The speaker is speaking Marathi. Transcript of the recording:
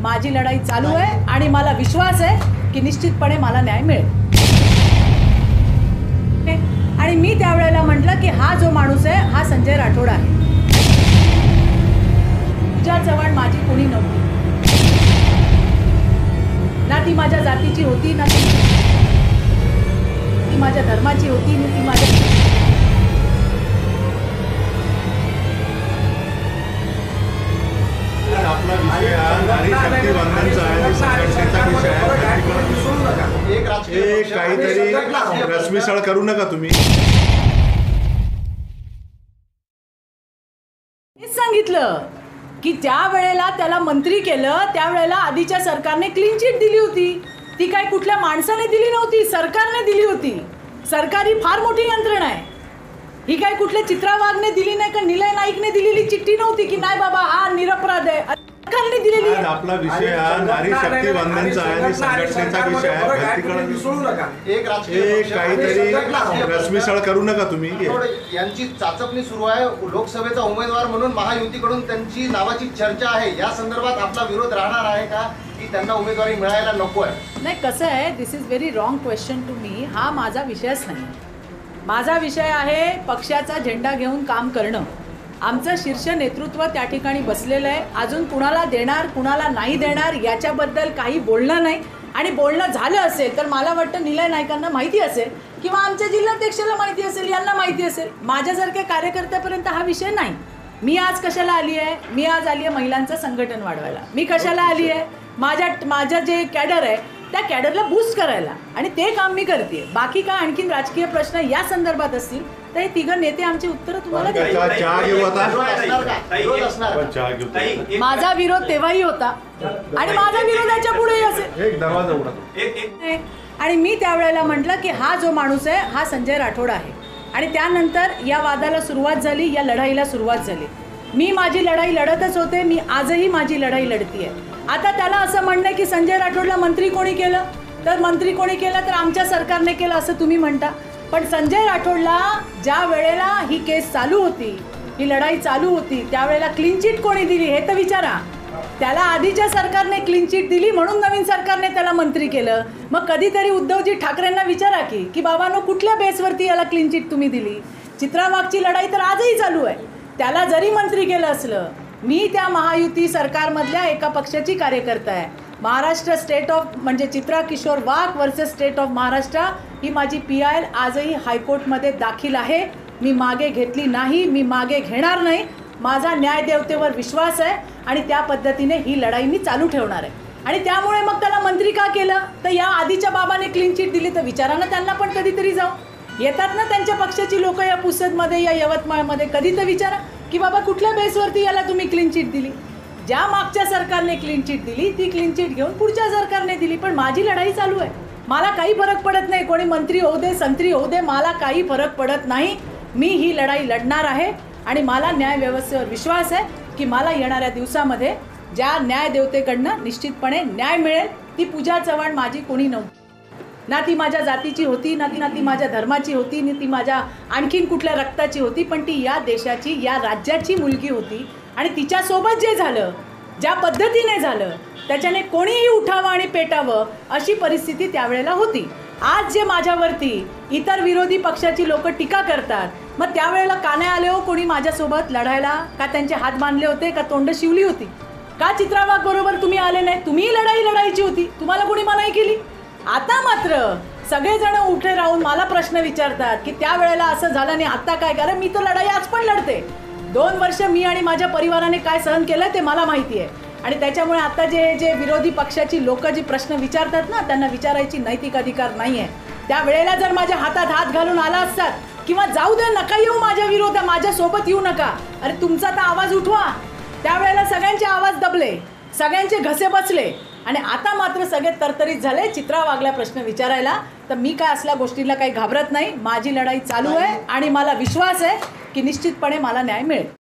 माझी लढाई चालू आहे आणि मला विश्वास आहे की निश्चितपणे मला न्याय मिळेल। आणि मी त्यावेळेला म्हटलं की हा जो माणूस आहे हा संजय राठोड आहे। पूजा चव्हाण माझी कोणी नव्हती, ना ती माझ्या जातीची होती, ना ती माझ्या धर्माची होती, ना ती माझ्या आपला विषय हा नारी शक्ती वंदनचा आहे, संघटनेचा विषय आहे। काहीतरी रसमिसळ करू नका तुम्ही। सांगितलं की ज्या वेळेला त्याला मंत्री केलं त्यावेळेला आधीच्या सरकारने क्लीन चिट दिली होती। ती काय कुठल्या माणसाने दिली नव्हती, सरकारने दिली होती। सरकार ही फार मोठी यंत्रणा आहे, ही काय कुठल्या चित्रा वाघने दिली नाही का निलय नाईकने दिलेली चिठ्ठी नव्हती की नाही बाबा हा निरपराध आहे, सरकारने दिलेली आहे। आपला विषय हा नारी शक्ती वंदनचा आहे, संघटनेचा विषय आहे। काहीतरी रसमिसळ करू नका तुम्ही। यांची चाचपणी सुरू आहे, लोकसभेचा उमेदवार म्हणून महायुतीकडून त्यांची नावाची चर्चा आहे। या संदर्भात आपला विरोध राहणार आहे का की त्यांना उमेदवारी मिळायला नको आहे? नाही, कसं आहे, this is very wrong question to me. हा माझा विषयच नाही। माझा विषय आहे पक्षाचा झेंडा घेऊन काम करणं। आमचं शीर्ष नेतृत्व त्या ठिकाणी बसलेलं आहे। अजून कुणाला देणार कुणाला नाही देणार याच्याबद्दल काही बोलणं नाही, आणि बोलणं झालं असेल तर मला वाटतं निलय नाईकांना माहिती असेल किंवा आमच्या जिल्हाध्यक्षाला माहिती असेल, यांना माहिती असेल। माझ्यासारख्या कार्यकर्त्यापर्यंत हा विषय नाही। मी आज कशाला आली आहे? मी आज आली आहे महिलांचं संघटन वाढवायला। मी कशाला आली आहे? माझ्या जे कॅडर आहे त्या कॅडरला बूस्ट करायला, आणि ते काम मी करते। बाकी काय आणखीन राजकीय प्रश्न या संदर्भात असतील तर हे तिघं नेते आमची उत्तरं तुम्हाला देतील। माझा विरोध तेव्हाही होता आणि माझा विरोधाच्या पुढेही असेल। आणि मी त्यावेळेला म्हटलं की हा जो माणूस आहे हा संजय राठोड आहे, आणि त्यानंतर या वादाला सुरुवात झाली, या लढाईला सुरुवात झाली। मी माझी लढाई लढतच होते, मी आजही माझी लढाई लढतीये। आता त्याला असं म्हणणं की संजय राठोडला मंत्री कोणी केलं, तर मंत्री कोणी केलं तर आमच्या सरकारने केलं असं तुम्ही म्हणता। पण संजय राठोडला ज्या वेळेला ही केस चालू होती, ही लढाई चालू होती, त्यावेळेला क्लीन चिट कोणी दिली हे तर विचारा। त्याला आधीच्या सरकारने क्लीन चिट दिली म्हणून नवीन सरकारने त्याला मंत्री केलं। मग कधीतरी उद्धवजी ठाकरेंना विचारा की बाबांनो कुठल्या बेसवरती याला क्लीन चिट तुम्ही दिली? चित्रा वाघची लढाई तर आजही चालू आहे। त्याला जरी मंत्री केलं असलं, मी त्या महायुती सरकारमधल्या एका पक्षाची कार्यकर्ता आहे। महाराष्ट्र स्टेट ऑफ म्हणजे चित्रा किशोर वाघ वर्सेस स्टेट ऑफ महाराष्ट्र ही माझी PIL आजही हायकोर्टमध्ये दाखल आहे। मी मागे घेतली नाही, मी मागे घेणार नाही। माझा न्यायदेवतेवर विश्वास आहे आणि त्या पद्धतीने ही लढाई मी चालू ठेवणार आहे। आणि त्यामुळे मग त्याला मंत्री का केलं तर या आधीच्या बाबाने क्लीन चिट दिली तर विचारा ना त्यांना पण कधीतरी जाऊ। येतात ना त्यांच्या पक्षाची लोक या पुसदमध्ये या यवतमाळमध्ये, कधी तर विचारा की बाबा कुठल्या बेसवरती याला तुम्ही क्लीन चिट दिली? ज्या मागच्या सरकारने क्लीन चिट दिली ती क्लीन चिट घेऊन पुढच्या सरकारने दिली। पण माझी लढाई चालू आहे, मला काही फरक पडत नाही। कोणी मंत्री होऊ दे, संत्री होऊ दे, मला काही फरक पडत नाही। मी ही लढाई लढणार आहे आणि मला न्याय व्यवस्थेवर विश्वास आहे की मला येणाऱ्या दिवसामध्ये ज्या न्यायदेवतेकडनं निश्चितपणे न्याय मिळेल। ती पूजा चव्हाण माझी कोणी नव्हती, ना ती माझ्या जातीची होती, ना ती माझ्या धर्माची होती, ना ती माझ्या आणखीन कुठल्या रक्ताची होती, पण ती या देशाची या राज्याची मुलगी होती। आणि तिच्यासोबत जे झालं, ज्या पद्धतीने झालं, त्याच्याने कोणीही उठावं आणि पेटावं अशी परिस्थिती त्यावेळेला होती। आज जे माझ्यावरती इतर विरोधी पक्षाची लोक टीका करतात, मग त्यावेळेला का नाही आले हो कोणी माझ्यासोबत लढायला? का त्यांचे हात बांधले होते, का तोंड शिवली होती? का चित्रा वाघ बरोबर तुम्ही आले नाही? तुम्ही लढाई लढायची होती, तुम्हाला कोणी मनाई केली? आता मात्र सगळेजण उठे राहून मला प्रश्न विचारतात की त्यावेळेला असं झालं नाही, आता काय? कारण मी तर लढाई आज पण लढते। 2 वर्ष मी आणि माझ्या परिवाराने काय सहन केलं ते मला माहिती आहे। आणि त्याच्यामुळे आता जे विरोधी पक्षाची लोक जी प्रश्न विचारतात ना, त्यांना विचारायची नैतिक अधिकार नाही आहे। त्यावेळेला जर माझ्या हातात हात घालून आला असतात किंवा जाऊ दे नका येऊ माझ्या विरोधात, माझ्यासोबत येऊ नका, अरे तुमचा तर आवाज उठवा। त्यावेळेला सगळ्यांचे आवाज दबले, सगळ्यांचे घसे बसले, आणि आता मात्र सगळे तरतरीत झाले चित्रा वाघला प्रश्न विचारायला। तर मी काय असल्या गोष्टींना काही घाबरत नाही। माझी लढाई चालू आहे आणि मला विश्वास आहे की निश्चितपणे मला न्याय मिळेल।